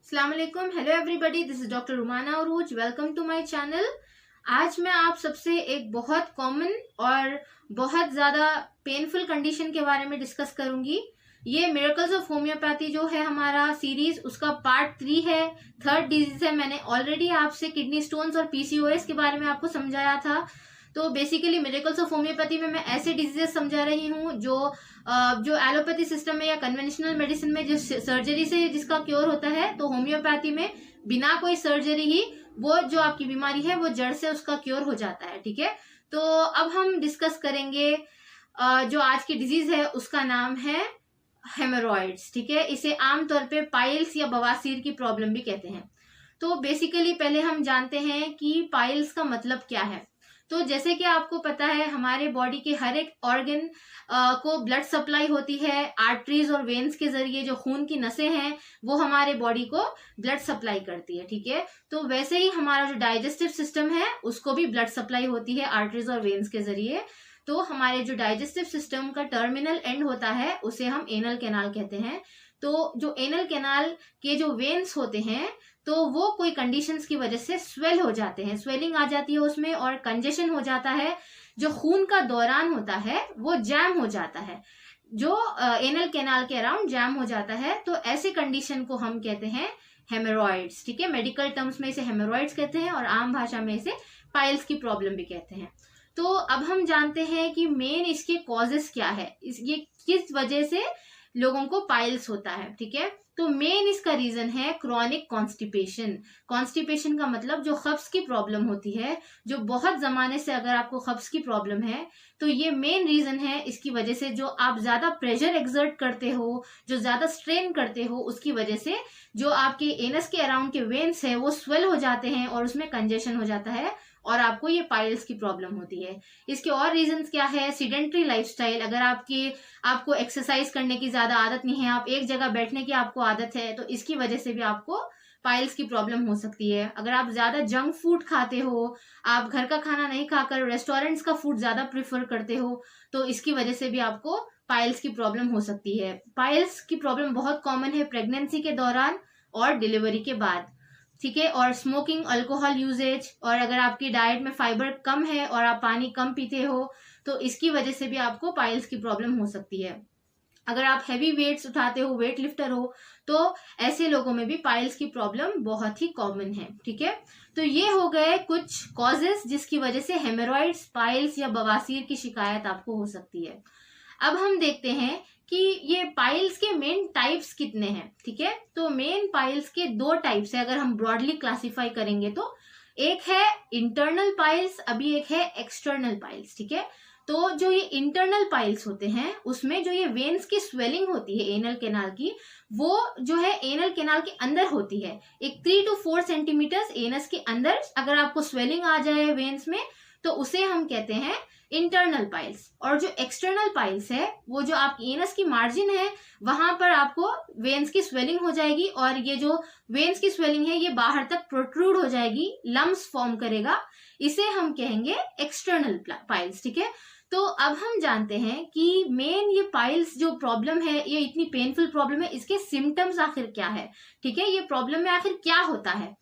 अस्सलाम वालेकुम, hello everybody, this is doctor Rumana Arooj. Welcome to my channel. आज मैं आप सबसे एक बहुत कॉमन और बहुत ज़्यादा पेनफुल कंडीशन के बारे में डिस्कस करूंगी। ये मिरेकल्स ऑफ होम्योपैथी जो है हमारा सीरीज, उसका पार्ट 3 है। थर्ड डिजीज है। मैंने ऑलरेडी आपसे किडनी स्टोन्स और पीसीओएस के बारे में आपको समझाया था। तो बेसिकली मिरेकल्स ऑफ होम्योपैथी में मैं ऐसे डिजीजेस समझा रही हूँ जो एलोपैथी सिस्टम में या कन्वेंशनल मेडिसिन में जिस सर्जरी से जिसका क्योर होता है, तो होम्योपैथी में बिना कोई सर्जरी ही वो जो आपकी बीमारी है वो जड़ से उसका क्योर हो जाता है। ठीक है, तो अब हम डिस्कस करेंगे जो आज की डिजीज है उसका नाम है हेमोरॉइड्स। ठीक है, इसे आमतौर पे पाइल्स या बवासीर की प्रॉब्लम भी कहते हैं। तो बेसिकली पहले हम जानते हैं कि पाइल्स का मतलब क्या है। तो जैसे कि आपको पता है, हमारे बॉडी के हर एक ऑर्गन को ब्लड सप्लाई होती है आर्टरीज और वेन्स के जरिए। जो खून की नसें हैं वो हमारे बॉडी को ब्लड सप्लाई करती है। ठीक है, तो वैसे ही हमारा जो डाइजेस्टिव सिस्टम है उसको भी ब्लड सप्लाई होती है आर्टरीज और वेन्स के जरिए। तो हमारे जो डाइजेस्टिव सिस्टम का टर्मिनल एंड होता है उसे हम एनल कैनाल कहते हैं। तो जो एनल कैनाल के जो वेन्स होते हैं तो वो कोई कंडीशंस की वजह से स्वेल हो जाते हैं, स्वेलिंग आ जाती है उसमें और कंजेशन हो जाता है। जो खून का दौरान होता है वो जैम हो जाता है, जो एनल कैनाल के अराउंड जैम हो जाता है। तो ऐसे कंडीशन को हम कहते हैं हेमोरॉइड्स। ठीक है, मेडिकल टर्म्स में इसे हेमोरॉइड्स कहते हैं और आम भाषा में इसे पाइल्स की प्रॉब्लम भी कहते हैं। तो अब हम जानते हैं कि मेन इसके कॉजेस क्या है, ये किस वजह से लोगों को पाइल्स होता है। ठीक है, तो मेन इसका रीजन है क्रॉनिक कॉन्स्टिपेशन। कॉन्स्टिपेशन का मतलब जो कब्ज की प्रॉब्लम होती है, जो बहुत जमाने से अगर आपको कब्ज की प्रॉब्लम है तो ये मेन रीजन है। इसकी वजह से जो आप ज्यादा प्रेशर एक्सर्ट करते हो, जो ज्यादा स्ट्रेन करते हो, उसकी वजह से जो आपके एनस के अराउंड के वेन्स है वो स्वेल हो जाते हैं और उसमें कंजेशन हो जाता है और आपको ये पाइल्स की प्रॉब्लम होती है। इसके और रीजंस क्या है? Sedentary lifestyle. अगर आपको एक्सरसाइज करने की ज्यादा आदत नहीं है, आप एक जगह बैठने की आपको आदत है, तो इसकी वजह से भी आपको पाइल्स की प्रॉब्लम हो सकती है। अगर आप ज्यादा जंक फूड खाते हो, आप घर का खाना नहीं खाकर रेस्टोरेंट्स का फूड ज्यादा प्रेफर करते हो, तो इसकी वजह से भी आपको पाइल्स की प्रॉब्लम हो सकती है। पाइल्स की प्रॉब्लम बहुत कॉमन है प्रेगनेंसी के दौरान और डिलीवरी के बाद। ठीक है, और स्मोकिंग, अल्कोहल यूजेज, और अगर आपकी डाइट में फाइबर कम है और आप पानी कम पीते हो तो इसकी वजह से भी आपको पाइल्स की प्रॉब्लम हो सकती है। अगर आप हैवी वेट्स उठाते हो, वेट लिफ्टर हो, तो ऐसे लोगों में भी पाइल्स की प्रॉब्लम बहुत ही कॉमन है। ठीक है, तो ये हो गए कुछ कॉजेस जिसकी वजह से हेमोरॉइड्स, पाइल्स या बवासीर की शिकायत आपको हो सकती है। अब हम देखते हैं कि ये पाइल्स के मेन टाइप्स कितने हैं। ठीक है, तो मेन पाइल्स के 2 टाइप्स है अगर हम ब्रॉडली क्लासिफाई करेंगे तो। एक है इंटरनल पाइल्स, अभी एक है एक्सटर्नल पाइल्स। ठीक है, तो जो ये इंटरनल पाइल्स होते हैं उसमें जो ये वेन्स की स्वेलिंग होती है एनल कैनाल की, वो जो है एनल कैनाल के अंदर होती है। एक 3 to 4 सेंटीमीटर्स एनस के अंदर अगर आपको स्वेलिंग आ जाए वेन्स में तो उसे हम कहते हैं इंटरनल पाइल्स। और जो एक्सटर्नल पाइल्स है वो जो आपकी एनस की मार्जिन है वहां पर आपको वेन्स की स्वेलिंग हो जाएगी और ये जो वेन्स की स्वेलिंग है ये बाहर तक प्रोट्रूड हो जाएगी, लम्स फॉर्म करेगा, इसे हम कहेंगे एक्सटर्नल पाइल्स। ठीक है, तो अब हम जानते हैं कि मेन ये पाइल्स जो प्रॉब्लम है, ये इतनी पेनफुल प्रॉब्लम है, इसके सिम्टम्स आखिर क्या है। ठीक है, ये प्रॉब्लम में आखिर क्या होता है।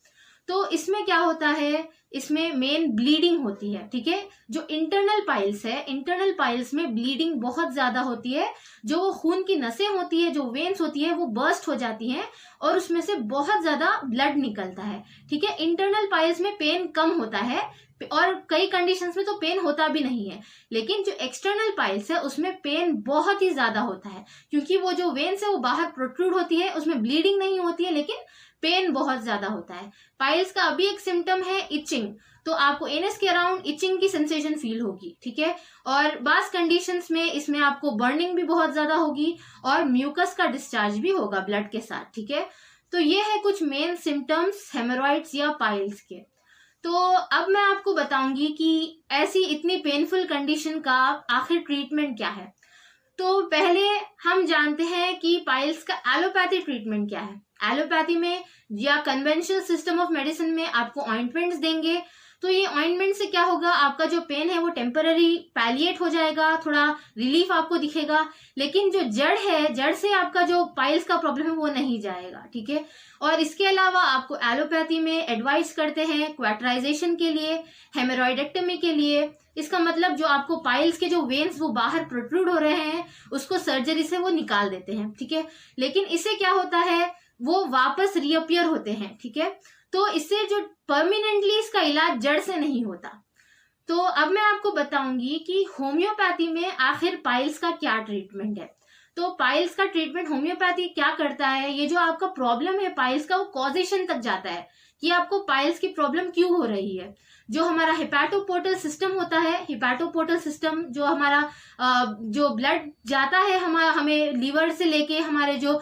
तो इसमें क्या होता है, इसमें मेन ब्लीडिंग होती है। ठीक है, जो इंटरनल पाइल्स है, इंटरनल पाइल्स में ब्लीडिंग बहुत ज्यादा होती है। जो वो खून की नसें होती है, जो वेन्स होती है, वो बर्स्ट हो जाती हैं और उसमें से बहुत ज्यादा ब्लड निकलता है। ठीक है, इंटरनल पाइल्स में पेन कम होता है और कई कंडीशंस में तो पेन होता भी नहीं है, लेकिन जो एक्सटर्नल पाइल्स है उसमें पेन बहुत ही ज्यादा होता है क्योंकि वो जो वेन्स है वो बाहर प्रोट्रूड होती है, उसमें ब्लीडिंग नहीं होती है लेकिन पेन बहुत ज्यादा होता है। पाइल्स का अभी एक सिम्टम है इचिंग, तो आपको एनस के अराउंड इचिंग की सेंसेशन फील होगी। ठीक है, और बास कंडीशंस में इसमें आपको बर्निंग भी बहुत ज्यादा होगी और म्यूकस का डिस्चार्ज भी होगा ब्लड के साथ। ठीक है, तो ये है कुछ मेन सिम्टम्स हेमोरॉइड्स या पाइल्स के। तो अब मैं आपको बताऊंगी कि ऐसी इतनी पेनफुल कंडीशन का आखिर ट्रीटमेंट क्या है। तो पहले हम जानते हैं कि पाइल्स का एलोपैथी ट्रीटमेंट क्या है। एलोपैथी में या कन्वेंशनल सिस्टम ऑफ मेडिसिन में आपको ऑइंटमेंट्स देंगे तो ये ऑइंटमेंट से क्या होगा, आपका जो पेन है वो टेम्पररी पैलिएट हो जाएगा, थोड़ा रिलीफ आपको दिखेगा, लेकिन जो जड़ है, जड़ से आपका जो पाइल्स का प्रॉब्लम है वो नहीं जाएगा, ठीक है। और इसके अलावा आपको एलोपैथी में एडवाइस करते हैं क्वार्टराइजेशन के लिए, हेमोरॉइडेक्टमी के लिए। इसका मतलब जो आपको पाइल्स के जो वेन्स वो बाहर प्रोट्रूड हो रहे हैं उसको सर्जरी से वो निकाल देते हैं, ठीक है। लेकिन इससे क्या होता है, वो वापस रीअपियर होते हैं, ठीक है। तो इससे जो परमानेंटली इसका इलाज जड़ से नहीं होता। तो अब मैं आपको बताऊंगी कि होम्योपैथी में आखिर पाइल्स का क्या ट्रीटमेंट है। तो पाइल्स का ट्रीटमेंट होम्योपैथी क्या करता है, ये जो आपका प्रॉब्लम है पाइल्स का वो कॉजेशन तक जाता है कि आपको पाइल्स की प्रॉब्लम क्यों हो रही है। जो हमारा हिपैटोपोर्टल सिस्टम होता है, हिपैटोपोर्टल सिस्टम जो हमारा जो ब्लड जाता है हमें लीवर से लेके हमारे जो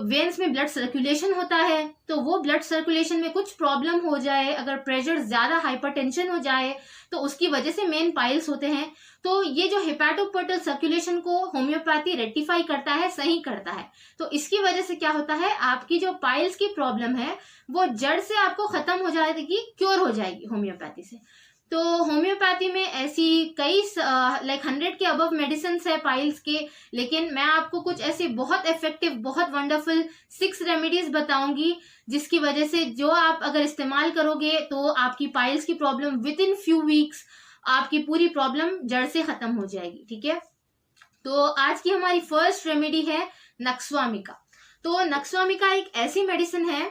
वेन्स में ब्लड सर्कुलेशन होता है, तो वो ब्लड सर्कुलेशन में कुछ प्रॉब्लम हो जाए, अगर प्रेशर ज्यादा हाइपरटेंशन हो जाए तो उसकी वजह से मेन पाइल्स होते हैं। तो ये जो हिपैटोपोर्टल सर्कुलेशन को होम्योपैथी रेक्टिफाई करता है, सही करता है। तो इसकी वजह से क्या होता है, आपकी जो पाइल्स की प्रॉब्लम है वो जड़ से आपको खत्म हो जाएगी, क्योर हो जाएगी होम्योपैथी से। तो होम्योपैथी में ऐसी कई लाइक 100 के अबव मेडिसिन है पाइल्स के, लेकिन मैं आपको कुछ ऐसे बहुत इफेक्टिव, बहुत वंडरफुल 6 रेमेडीज बताऊंगी जिसकी वजह से जो आप अगर इस्तेमाल करोगे तो आपकी पाइल्स की problem with in few weeks आपकी पूरी प्रॉब्लम जड़ से खत्म हो जाएगी, ठीक है। तो आज की हमारी फर्स्ट रेमेडी है नक्स्वामिका। तो नक्स्वामिका एक ऐसी मेडिसिन है,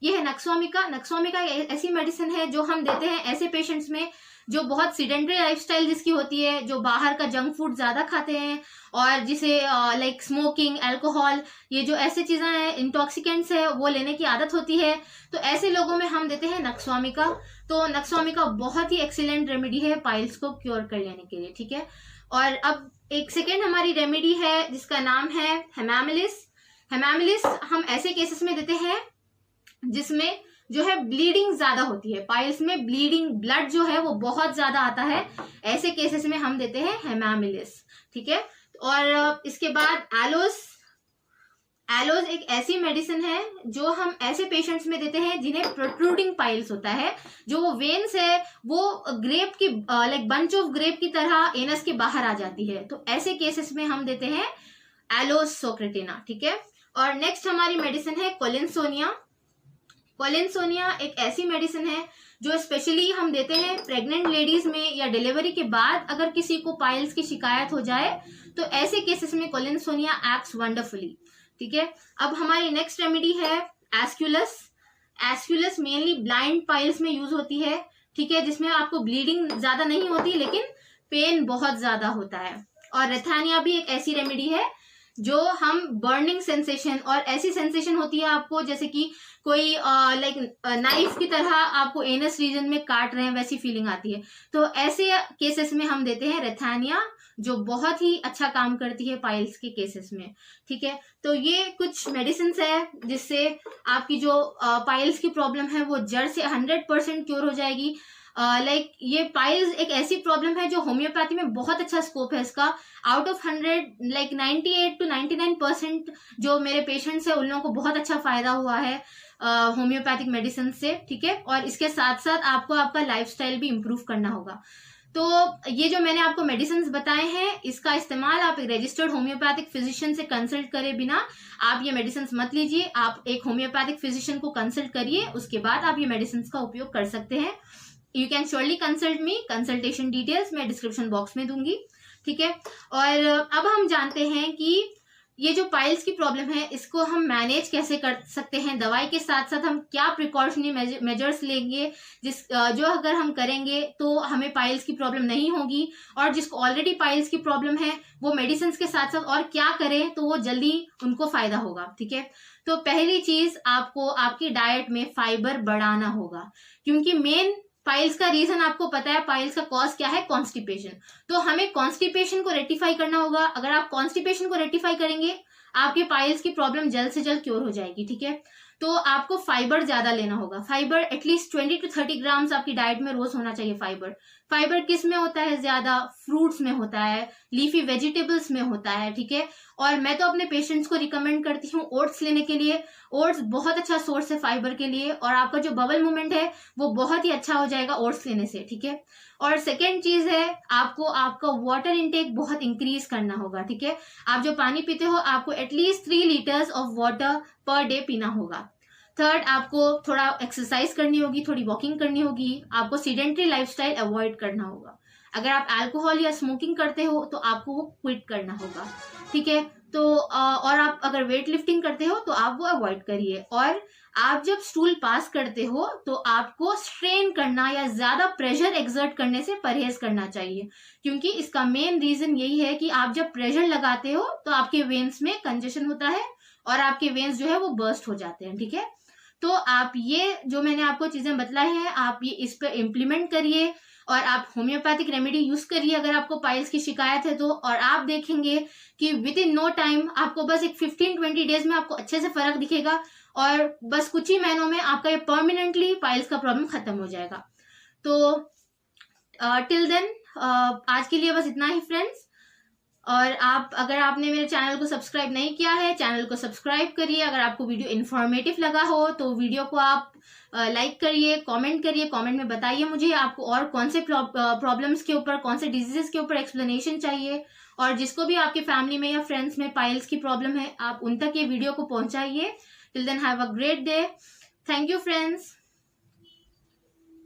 ये है नक्स्वामिका। नक्स्वामिका एक ऐसी मेडिसिन है जो हम देते हैं ऐसे पेशेंट्स में जो बहुत सीडेंटरी लाइफस्टाइल जिसकी होती है, जो बाहर का जंक फूड ज्यादा खाते हैं और जिसे लाइक स्मोकिंग, अल्कोहल, ये जो ऐसी चीजें हैं, इंटॉक्सिकेंट्स है, वो लेने की आदत होती है। तो ऐसे लोगों में हम देते हैं नक्स्वामिका। तो नक्स्वामिका बहुत ही एक्सीलेंट रेमेडी है पाइल्स को क्योर कर लेने के लिए, ठीक है। और अब एक सेकेंड हमारी रेमेडी है जिसका नाम है हेमामिलिस। हेमामिलिस हम ऐसे केसेस में देते हैं जिसमें जो है ब्लीडिंग ज्यादा होती है, पाइल्स में ब्लीडिंग, ब्लड जो है वो बहुत ज्यादा आता है, ऐसे केसेस में हम देते हैं हेमामिलिस, ठीक है। और इसके बाद एलोस। एलोस एक ऐसी मेडिसिन है जो हम ऐसे पेशेंट्स में देते हैं जिन्हें प्रोट्रूडिंग पाइल्स होता है, जो वो वेन्स है वो ग्रेप की लाइक बंच ऑफ ग्रेप की तरह एनस के बाहर आ जाती है। तो ऐसे केसेस में हम देते हैं एलोस सोक्रेटिना, ठीक है। और नेक्स्ट हमारी मेडिसिन है कोलिनसोनिया। कोलिनसोनिया एक ऐसी मेडिसिन है जो स्पेशली हम देते हैं प्रेग्नेंट लेडीज में या डिलीवरी के बाद अगर किसी को पाइल्स की शिकायत हो जाए तो ऐसे केसेस में कोलिनसोनिया एक्ट्स वंडरफुली, ठीक है। अब हमारी नेक्स्ट रेमेडी है एस्क्यूलस। एस्क्यूलस मेनली ब्लाइंड पाइल्स में यूज होती है, ठीक है, जिसमें आपको ब्लीडिंग ज्यादा नहीं होती लेकिन पेन बहुत ज्यादा होता है। और रेथानिया भी एक ऐसी रेमेडी है जो हम बर्निंग सेंसेशन और ऐसी सेंसेशन होती है आपको जैसे कि कोई लाइक नाइफ की तरह आपको एनस रीजन में काट रहे हैं, वैसी फीलिंग आती है। तो ऐसे केसेस में हम देते हैं रेथानिया, जो बहुत ही अच्छा काम करती है पाइल्स के केसेस में, ठीक है। तो ये कुछ मेडिसिन है जिससे आपकी जो पाइल्स की प्रॉब्लम है वो जड़ से 100% क्योर हो जाएगी। लाइक ये पाइल्स एक ऐसी प्रॉब्लम है जो होम्योपैथी में बहुत अच्छा स्कोप है इसका। आउट ऑफ 100 लाइक 98 to 99% जो मेरे पेशेंट्स है उन लोगों को बहुत अच्छा फायदा हुआ है होम्योपैथिक मेडिसिन से, ठीक है। और इसके साथ साथ आपको आपका लाइफस्टाइल भी इम्प्रूव करना होगा। तो ये जो मैंने आपको मेडिसिन बताए हैं इसका इस्तेमाल आप एक रजिस्टर्ड होम्योपैथिक फिजिशियन से कंसल्ट करे बिना आप ये मेडिसिन मत लीजिए। आप एक होम्योपैथिक फिजिशियन को कंसल्ट करिए, उसके बाद आप ये मेडिसिन का उपयोग कर सकते हैं। You can surely consult me, consultation details मैं डिस्क्रिप्शन बॉक्स में दूंगी, ठीक है। और अब हम जानते हैं कि ये जो पाइल्स की प्रॉब्लम है इसको हम मैनेज कैसे कर सकते हैं, दवाई के साथ साथ हम क्या प्रिकॉशनरी मेजर्स लेंगे जो अगर हम करेंगे तो हमें पाइल्स की प्रॉब्लम नहीं होगी, और जिसको ऑलरेडी पाइल्स की प्रॉब्लम है वो मेडिसिन के साथ साथ और क्या करें तो वो जल्दी उनको फायदा होगा, ठीक है। तो पहली चीज आपको आपकी डाइट में फाइबर बढ़ाना होगा, क्योंकि मेन पाइल्स का रीजन आपको पता है, पाइल्स का कॉज क्या है, कॉन्स्टिपेशन। तो हमें कॉन्स्टिपेशन को रेक्टिफाई करना होगा। अगर आप कॉन्स्टिपेशन को रेक्टिफाई करेंगे आपके पाइल्स की प्रॉब्लम जल्द से जल्द क्योर हो जाएगी, ठीक है। तो आपको फाइबर ज्यादा लेना होगा। फाइबर एटलीस्ट 20 to 30 ग्राम्स आपकी डाइट में रोज होना चाहिए। फाइबर किस में होता है ज्यादा, फ्रूट्स में होता है, लीफी वेजिटेबल्स में होता है, ठीक है। और मैं तो अपने पेशेंट्स को रिकमेंड करती हूँ ओट्स लेने के लिए। ओट्स बहुत अच्छा सोर्स है फाइबर के लिए, और आपका जो बबल मूवमेंट है वो बहुत ही अच्छा हो जाएगा ओट्स लेने से, ठीक है। और सेकेंड चीज है, आपको आपका वाटर इनटेक बहुत इंक्रीज करना होगा, ठीक है। आप जो पानी पीते हो आपको at least 3 litres of water per day पीना होगा। थर्ड, आपको थोड़ा एक्सरसाइज करनी होगी, थोड़ी वॉकिंग करनी होगी, आपको सीडेंट्री लाइफस्टाइल अवॉइड करना होगा। अगर आप अल्कोहल या स्मोकिंग करते हो तो आपको वो क्विट करना होगा, ठीक है। तो और आप अगर वेट लिफ्टिंग करते हो तो आप वो अवॉइड करिए। और आप जब स्टूल पास करते हो तो आपको स्ट्रेन करना या ज्यादा प्रेशर एक्सर्ट करने से परहेज करना चाहिए, क्योंकि इसका मेन रीजन यही है कि आप जब प्रेशर लगाते हो तो आपके वेन्स में कंजेशन होता है और आपके वेन्स जो है वो बर्स्ट हो जाते हैं, ठीक है। तो आप ये जो मैंने आपको चीजें बतलाई हैं, आप ये इस पर इम्प्लीमेंट करिए और आप होम्योपैथिक रेमेडी यूज करिए अगर आपको पाइल्स की शिकायत है तो। और आप देखेंगे कि विद इन नो टाइम आपको बस एक 15-20 डेज में आपको अच्छे से फर्क दिखेगा, और बस कुछ ही महीनों में आपका ये परमानेंटली पाइल्स का प्रॉब्लम खत्म हो जाएगा। तो टिल देन आज के लिए बस इतना ही फ्रेंड्स। और आप अगर आपने मेरे चैनल को सब्सक्राइब नहीं किया है, चैनल को सब्सक्राइब करिए। अगर आपको वीडियो इन्फॉर्मेटिव लगा हो तो वीडियो को आप लाइक करिए, कमेंट करिए, कमेंट में बताइए मुझे आपको और कौन से प्रॉब्लम्स के ऊपर, कौन से डिजीजेस के ऊपर एक्सप्लेनेशन चाहिए। और जिसको भी आपके फैमिली में या फ्रेंड्स में पाइल्स की प्रॉब्लम है, आप उन तक ये वीडियो को पहुंचाइए। Till then have a great day. Thank you friends.